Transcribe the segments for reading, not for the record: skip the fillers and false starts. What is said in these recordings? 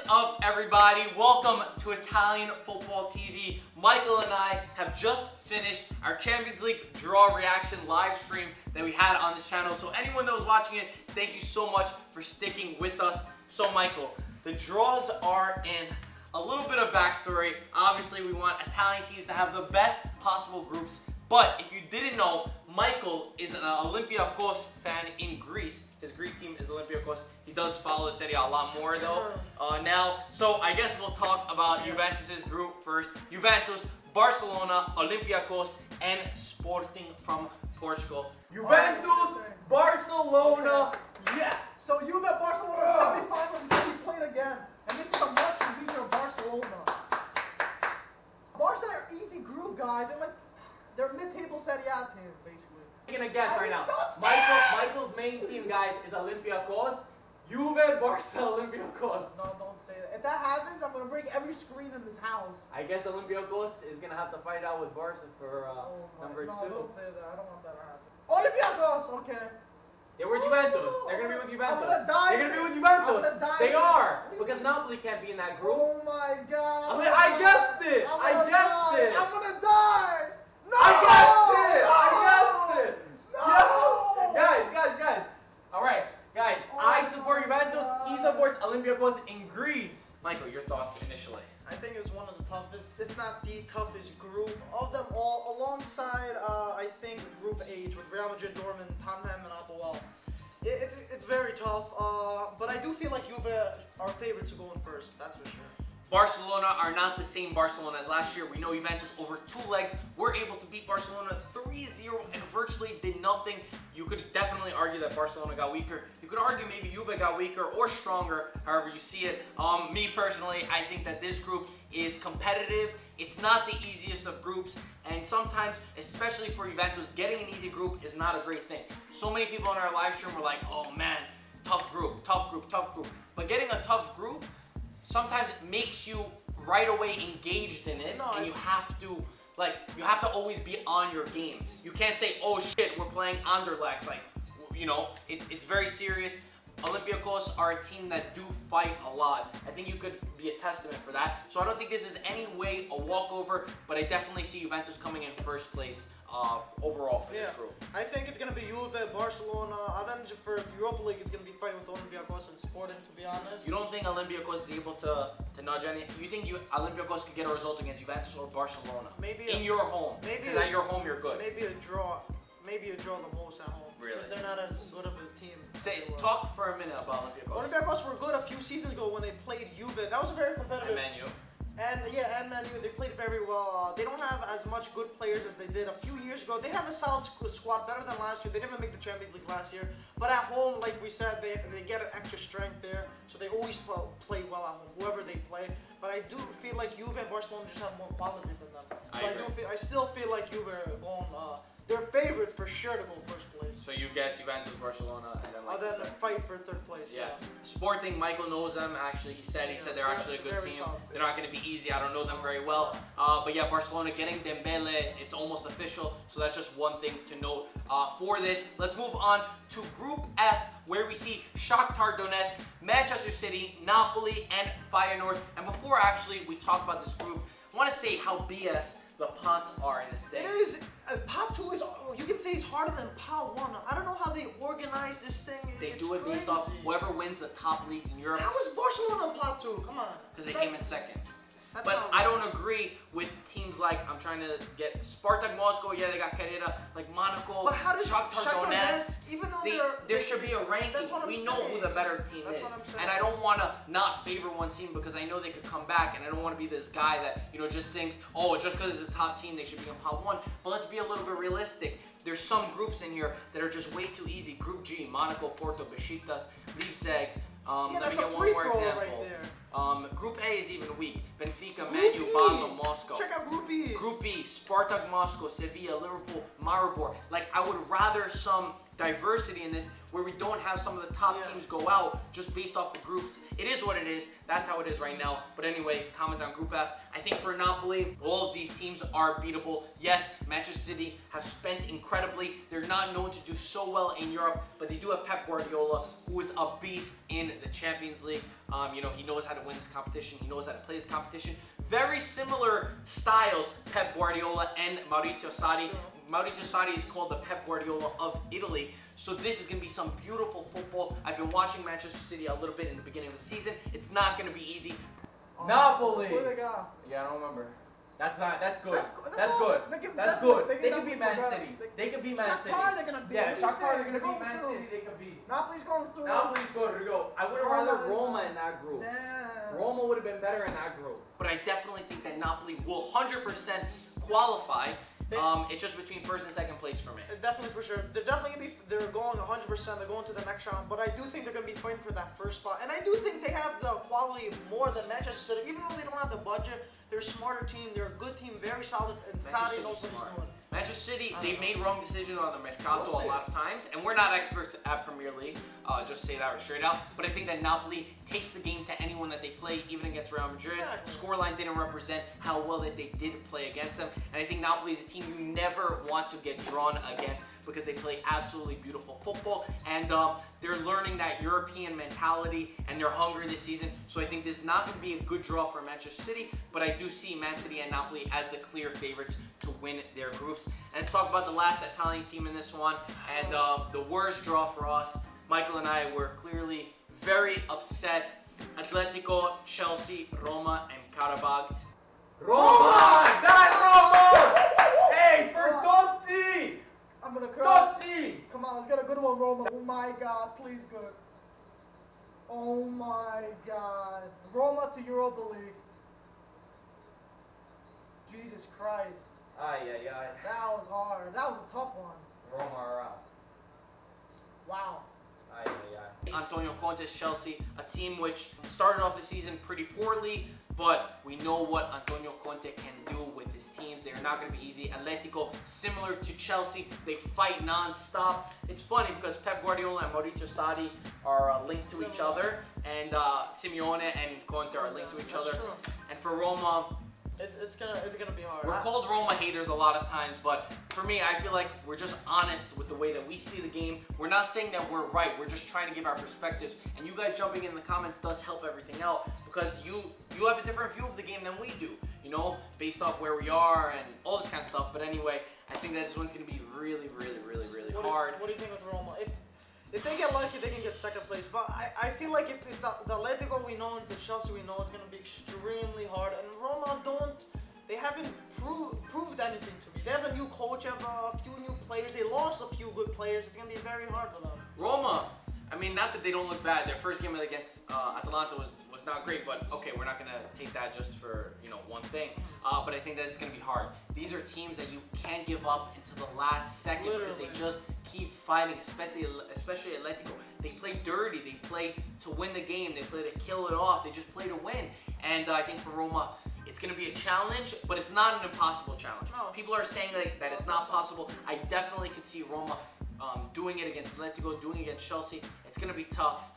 up, everybody? Welcome to Italian Football TV. Michael and I have just finished our Champions League draw reaction live stream that we had on this channel. So anyone that was watching it, thank you so much for sticking with us. So Michael, the draws are in a little bit of backstory. Obviously, we want Italian teams to have the best possible groups. But if you didn't know, Michael is an Olympiacos fan in Greece. His Greek team is Olympiacos. He does follow the Serie A a lot more though now. So I guess we'll talk about Juventus's group first. Juventus, Barcelona, Olympiacos, and Sporting from Portugal. Juventus, Barcelona, yeah. So Juve, Barcelona semi-finals is going to be played again, and this is a much weaker Barcelona. Barca are easy group, guys. They're mid-table Serie A team, basically. I'm gonna guess right now. Michael's main team, guys, is Olympiacos. Juve, Barca, Olympiacos. No, don't say that. If that happens, I'm gonna break every screen in this house. I guess Olympiacos is gonna have to fight out with Barca for number 2. No, don't say that. I don't want that to happen. Olympiacos, okay. They were Juventus. They're gonna be with Juventus. I'm gonna die. They're gonna be with Juventus. I'm gonna die. They are, because Napoli can't be in that group. Oh my God. I guessed it. I guessed it. I'm gonna die. No. I guessed it. I guessed it. No. Yes. Guys. All right, guys. I support Juventus. He supports Olympiacos in Greece. Michael, your thoughts initially? I think it's one of the toughest, if not the toughest group of them all, alongside, I think, Group H with Real Madrid, Dortmund, Tottenham, and Napoli. It's very tough, but I do feel like Juve are favorites to go in first, that's for sure. Barcelona are not the same Barcelona as last year. We know Juventus over 2 legs were able to beat Barcelona 3-0 and virtually did nothing. You could definitely argue that Barcelona got weaker. You could argue maybe Juve got weaker or stronger, however you see it. Me personally, I think that this group is competitive. It's not the easiest of groups, and sometimes, especially for Juventus, getting an easy group is not a great thing. So many people on our live stream were like, oh man, tough group. But getting a tough group, sometimes it makes you right away engaged in it, and you have to always be on your game. You can't say, oh shit, we're playing Anderlecht. It's very serious. Olympiacos are a team that do fight a lot. I think you could be a testament for that. So I don't think this is any way a walkover, but I definitely see Juventus coming in first place overall for this group. I think it's going to be Juve, Barcelona, and then for Europa League, it's going to be fighting with Olympiacos and Sporting, to be honest. You don't think Olympiacos is able to nudge any? You think Olympiacos could get a result against Juventus or Barcelona? Maybe in your home. Because at your home, you're good. Maybe a draw. Maybe a draw the most at home. Really? Because they're not as good of a team. Talk for a minute about Olympiacos. Olympiacos were good a few seasons ago when they played Juve. That was a very competitive. And Man U. And Man U, they played very well. They don't have as much good players as they did a few years ago. They have a solid squad, better than last year. They didn't make the Champions League last year. But at home, like we said, they get an extra strength there. So they always play well at home, whoever they play. But I do feel like Juve and Barcelona just have more qualities than them. So I still feel like Juve are going, they're favorites for sure to go first place. So you guess Juventus, Barcelona, and then fight for third place. Yeah. Sporting, Michael knows them. Actually, he said they're actually a good team. Tough. They're not going to be easy. I don't know them very well. But yeah, Barcelona getting Dembele, it's almost official. So that's just one thing to note for this. Let's move on to Group F, where we see Shakhtar Donetsk, Manchester City, Napoli, and Feyenoord. And before actually we talk about this group, I want to say how BS the pots are in this thing. It is. Pot 2 is, you can say, it's harder than pot 1. I don't know how they organize this thing. They do it based off whoever wins the top leagues in Europe. How is Barcelona in pot 2? Come on. Because they came in second. But I don't agree with teams like, I'm trying to get Spartak Moscow, yeah, they got Carrera, like Monaco, but how does Shakhtar Donetsk, even though there should be a ranking. We know who the better team is. And I don't want to not favor one team because I know they could come back, and I don't want to be this guy that, just thinks, oh, just because it's a top team, they should be in pot 1. But let's be a little bit realistic. There's some groups in here that are just way too easy. Group G, Monaco, Porto, Besiktas, Leipzig. Let me get one more example. Right Group A is even weak. Benfica, Man U, Basel, Moscow. Check out Group E. Group B, Spartak Moscow, Sevilla, Liverpool, Maribor. I would rather some diversity in this, where we don't have some of the top teams go out just based off the groups. It is what it is. That's how it is right now. But anyway, comment on Group F. I think for Napoli, all of these teams are beatable. Yes, Manchester City have spent incredibly. They're not known to do so well in Europe, but they do have Pep Guardiola, who is a beast in the Champions League. You know, he knows how to win this competition. He knows how to play this competition. Very similar styles, Pep Guardiola and Maurizio Sarri. Maurizio Sarri is called the Pep Guardiola of Italy. So this is going to be some beautiful football. I've been watching Manchester City a little bit in the beginning of the season. It's not going to be easy. Napoli. Where they go? Yeah, I don't remember. That's good. That's good. That's good. They They can could beat beat Man Juventus. City. They could beat Man City. Shakhtar they're gonna beat. Yeah, What you Shakhtar saying? they're gonna They're beat Man going City. They could beat. Napoli's going through. Napoli's good to go. I would have Roma rather is- Roma in that group. Damn. Roma would have been better in that group. But I definitely think that Napoli will 100% qualify. It's just between first and second place for me. Definitely, for sure. They're definitely going to be, they're going 100%, they're going to the next round, but I do think they're going to be fighting for that first spot. And I do think they have the quality more than Manchester City. Even though they don't have the budget, they're a smarter team, they're a good team, very solid, and Sarri knows what he's doing. Manchester City, they've made wrong decisions on the Mercato We'll see. a lot of times, and we're not experts at Premier League, just say that straight out, but I think that Napoli takes the game to anyone that they play, even against Real Madrid. Exactly. Scoreline didn't represent how well that they did play against them, and I think Napoli is a team you never want to get drawn against because they play absolutely beautiful football, and they're learning that European mentality, and they're hungry this season, so I think this is not going to be a good draw for Manchester City, but I do see Man City and Napoli as the clear favorites to win their groups. And let's talk about the last Italian team in this one, and the worst draw for us. Michael and I were clearly very upset. Atletico, Chelsea, Roma, and Karabakh. Roma! That's Roma! Hey, for Totti! I'm gonna cry. Totti! Come on, let's get a good one, Roma. Oh my God, please good. Oh my God, Roma to Europa League. Jesus Christ, Ay, ay, ay. that was hard. That was a tough one. Roma are out. Wow. Ay, ay, ay. Antonio Conte's Chelsea, a team which started off the season pretty poorly, but we know what Antonio Conte can do with his teams. They're not going to be easy. Atletico, similar to Chelsea, they fight non-stop. It's funny because Pep Guardiola and Maurizio Sarri are linked to each other, and Simeone and Conte are linked to each That's other. true. And for Roma, It's gonna be hard. we're called Roma haters a lot of times, but for me, I feel like we're just honest with the way that we see the game. We're not saying that we're right. We're just trying to give our perspectives. And you guys jumping in the comments does help everything out because you have a different view of the game than we do, you know, based off where we are and all this kind of stuff. But anyway, I think that this one's going to be really, really, really, really hard. What do you think with Roma? If they get lucky, they can get second place. But I feel like if it's the Atletico we know and the Chelsea we know, it's going to be extremely hard. And Roma they haven't proved anything to me. They have a new coach, have a few new players. They lost a few good players. It's going to be very hard for them. Roma, I mean, not that they don't look bad. Their first game against Atalanta was not great, but okay, we're not going to take that just for, you know, one thing. But I think that it's going to be hard. These are teams that you can't give up until the last second because they just keep fighting, especially Atletico. They play dirty. They play to win the game. They play to kill it off. They just play to win. And I think for Roma, it's going to be a challenge, but it's not an impossible challenge. No. People are saying that it's not possible. I definitely could see Roma doing it against Atletico, doing it against Chelsea. It's going to be tough.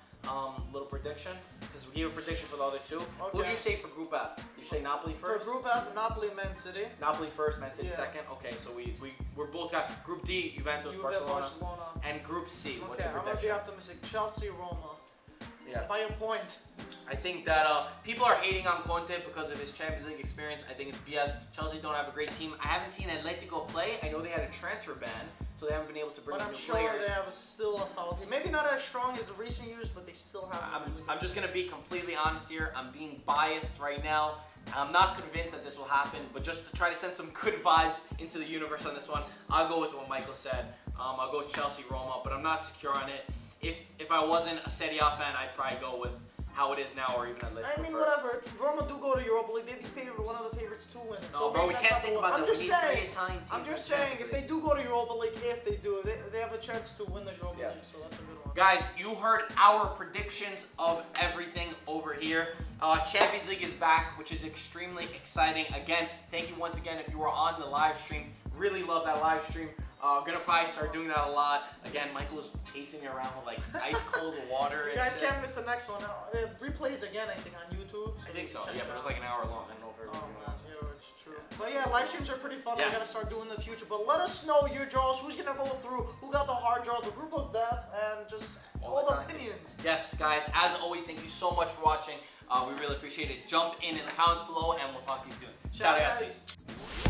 Little prediction, because we gave a prediction for the other two. Okay. What did you say for Group F? Did you say Napoli first? For Group F, Napoli, Man City. Napoli first, Man City Yeah. second. Okay, so we're both got Group D, Juventus, Barcelona, and Group C. What's Okay, your I'm going to be prediction? optimistic. Chelsea, Roma. Yeah. By a point. I think that people are hating on Conte because of his Champions League experience. I think it's BS. Chelsea don't have a great team. I haven't seen Atletico play. I know they had a transfer ban, so they haven't been able to bring But in I'm new sure players. they have still a solid team. Maybe not as strong as the recent years, but they still have. I'm just going to be completely honest here. I'm being biased right now. I'm not convinced that this will happen, but just to try to send some good vibes into the universe on this one, I'll go with what Michael said. I'll go Chelsea, Roma, but I'm not secure on it. If I wasn't a Serie A fan, I'd probably go with how it is now or even Atletico I mean, first. whatever. If Roma do go to Europa League, they'd be one of the favorites to win it. No, bro, we maybe can't that's think not about the that. one. We need three Italian teams. I'm in just the saying, Champions if they League. do go to Europa League, if they do, they have a chance to win the Europa Yeah. League, so that's a good one. Guys, you heard our predictions of everything over here. Champions League is back, which is extremely exciting. Again, thank you once again if you were on the live stream. Really love that live stream. Gonna probably start doing that a lot. Again, Michael was chasing me around with like ice cold water. You guys can't miss the next one. Replays again, I think, on YouTube. I think so. Yeah, but it was like an hour long. I don't know if everyone knows. Yeah, it's true. But yeah, live streams are pretty fun. Yes. We're gonna start doing in the future. But let us know your draws. Who's gonna go through? Who got the hard draw? The group of death, and just all the opinions. Yes, guys. As always, thank you so much for watching. We really appreciate it. Jump in the comments below, and we'll talk to you soon. Ciao, ragazzi.